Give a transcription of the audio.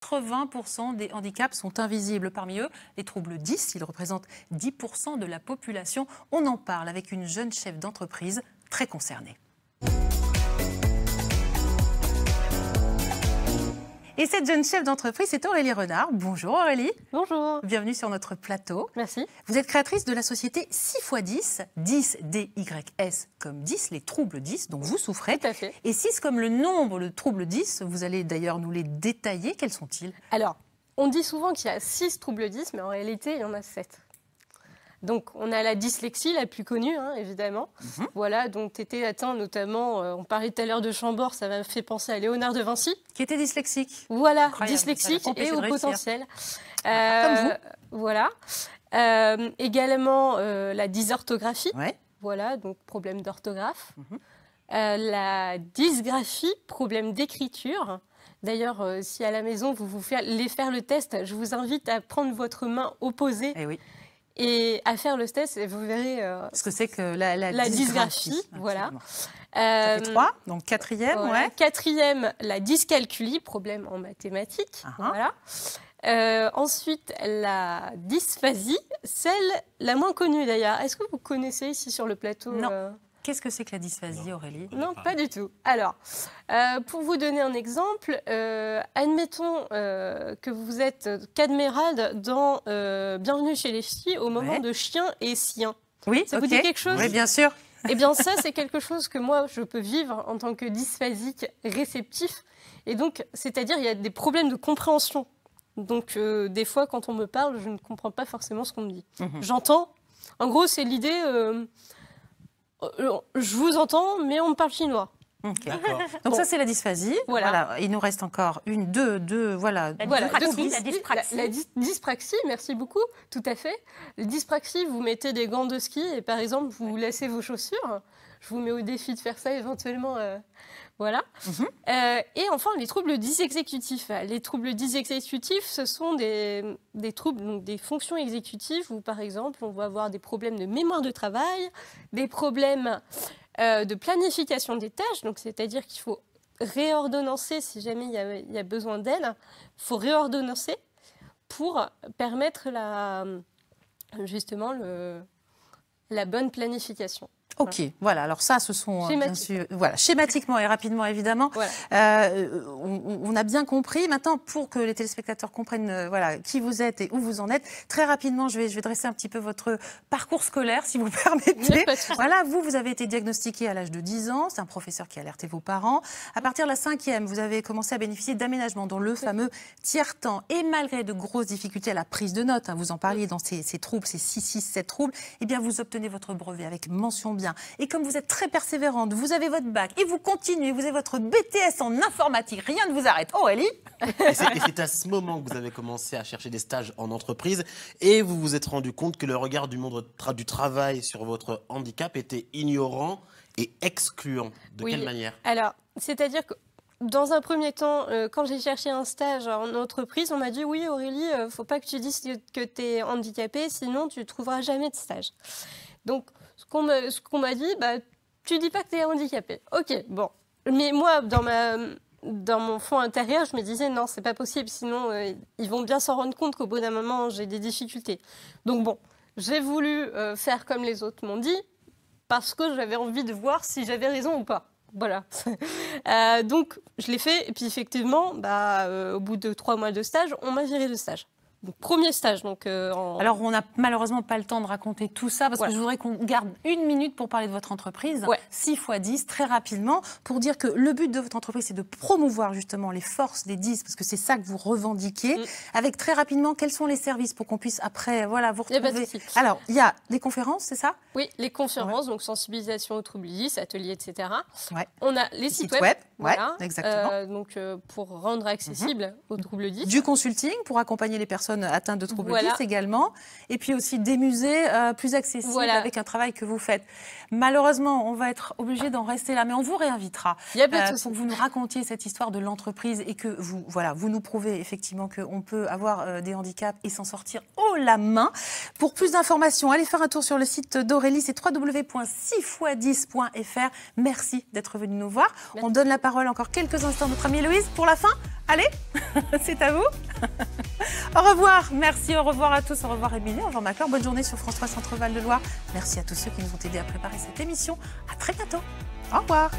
80% des handicaps sont invisibles. Parmi eux, les troubles 10, ils représentent 10% de la population. On en parle avec une jeune chef d'entreprise très concernée. Et cette jeune chef d'entreprise, c'est Aurélie Renard. Bonjour Aurélie. Bonjour. Bienvenue sur notre plateau. Merci. Vous êtes créatrice de la société 6x10, 10 DYS comme 10, les troubles 10 dont vous souffrez. Tout à fait. Et 6 comme le nombre, le trouble 10. Vous allez d'ailleurs nous les détailler. Quels sont-ils? Alors, on dit souvent qu'il y a 6 troubles 10, mais en réalité, il y en a 7. Donc, on a la dyslexie, la plus connue, évidemment. Voilà, donc tu étais atteint notamment, on parlait tout à l'heure de Chambord, ça m'a fait penser à Léonard de Vinci. Qui était dyslexique. Voilà, Incroyable, dyslexique et au potentiel. Comme vous. Voilà. Également, la dysorthographie. Ouais. Voilà, donc problème d'orthographe. La dysgraphie, problème d'écriture. D'ailleurs, si à la maison, vous voulez faire le test, je vous invite à prendre votre main opposée. Eh oui. Et à faire le test, et vous verrez ce que c'est que la dysgraphie. Voilà. Ça fait 3, donc quatrième. Voilà. Ouais. Quatrième, la dyscalculie, problème en mathématiques. Voilà. Ensuite, la dysphasie, celle la moins connue d'ailleurs. Est-ce que vous connaissez ici sur le plateau? Non. Qu'est-ce que c'est que la dysphasie, Aurélie? Non, pas du tout. Alors, pour vous donner un exemple, admettons que vous êtes cadmérade dans Bienvenue chez les Ch'tis au moment de chien et sien. Oui, ça vous dit quelque chose? Oui, bien sûr. Eh bien, ça, c'est quelque chose que moi, je peux vivre en tant que dysphasique réceptif. Et donc, c'est-à-dire, il y a des problèmes de compréhension. Donc, des fois, quand on me parle, je ne comprends pas forcément ce qu'on me dit. J'entends. En gros, c'est l'idée... je vous entends, mais on me parle chinois. Okay. Donc ça, c'est la dysphasie. Voilà. Il nous reste encore deux, voilà. La dyspraxie, merci beaucoup, tout à fait. La dyspraxie, vous mettez des gants de ski et par exemple, vous laissez vos chaussures. Je vous mets au défi de faire ça éventuellement. Voilà. Et enfin, les troubles dysexécutifs. Les troubles dysexécutifs, ce sont des troubles, donc des fonctions exécutives où, par exemple, on va avoir des problèmes de mémoire de travail, des problèmes de planification des tâches, donc c'est-à-dire qu'il faut réordonnancer si jamais il y a besoin d'aide. Il faut réordonnancer pour permettre justement la bonne planification. Ok, voilà. Alors ça, ce sont bien sûr, voilà, schématiquement et rapidement évidemment. Voilà. On a bien compris. Maintenant, pour que les téléspectateurs comprennent voilà qui vous êtes et où vous en êtes, très rapidement, je vais dresser un petit peu votre parcours scolaire, si vous permettez. Voilà, vous avez été diagnostiqué à l'âge de 10 ans. C'est un professeur qui a alerté vos parents. À partir de la 5e, vous avez commencé à bénéficier d'aménagements dans le fameux tiers-temps. Et malgré de grosses difficultés à la prise de notes, vous en parliez dans ces troubles, ces 7 troubles, eh bien vous obtenez votre brevet avec mention bien. Et comme vous êtes très persévérante, vous avez votre bac et vous continuez, vous avez votre BTS en informatique, rien ne vous arrête. Oh, Ellie. Et c'est à ce moment que vous avez commencé à chercher des stages en entreprise et vous vous êtes rendu compte que le regard du monde du travail sur votre handicap était ignorant et excluant. De quelle manière? Alors, c'est-à-dire que dans un premier temps, quand j'ai cherché un stage en entreprise, on m'a dit « Oui, Aurélie, il ne faut pas que tu dises que tu es handicapée, sinon tu ne trouveras jamais de stage. » Donc, ce qu'on m'a dit, tu dis pas que tu es handicapé. Ok, bon. Mais moi, dans mon fond intérieur, je me disais non, c'est pas possible, sinon ils vont bien s'en rendre compte qu'au bout d'un moment, j'ai des difficultés. Donc bon, j'ai voulu faire comme les autres m'ont dit, parce que j'avais envie de voir si j'avais raison ou pas. Voilà. Donc, je l'ai fait, et puis effectivement, au bout de 3 mois de stage, on m'a viré de stage. Donc, premier stage. Alors, on n'a malheureusement pas le temps de raconter tout ça parce que je voudrais qu'on garde 1 minute pour parler de votre entreprise. 6x10, très rapidement, pour dire que le but de votre entreprise, c'est de promouvoir justement les forces des 10, parce que c'est ça que vous revendiquez. Avec très rapidement, quels sont les services pour qu'on puisse après vous retrouver? Alors, il y a les conférences, c'est ça? Oui, les conférences, donc sensibilisation aux troubles 10, ateliers, etc. On a les sites web. Voilà, exactement. Donc, pour rendre accessible aux troubles 10. Du consulting pour accompagner les personnes atteintes de troubles 10 également. Et puis aussi des musées plus accessibles avec un travail que vous faites. Malheureusement, on va être obligé d'en rester là, mais on vous réinvitera pour que vous nous racontiez cette histoire de l'entreprise et que vous nous prouvez effectivement qu'on peut avoir des handicaps et s'en sortir haut la main. Pour plus d'informations, allez faire un tour sur le site d'Aurélie, c'est www.6x10.fr. Merci d'être venu nous voir. On donne la parole encore quelques instants à notre amie Héloïse pour la fin. Allez, c'est à vous. Au revoir, merci, au revoir à tous, au revoir Émilie, au revoir Maclure, bonne journée sur France 3 Centre-Val de Loire. Merci à tous ceux qui nous ont aidés à préparer cette émission. À très bientôt. Au revoir.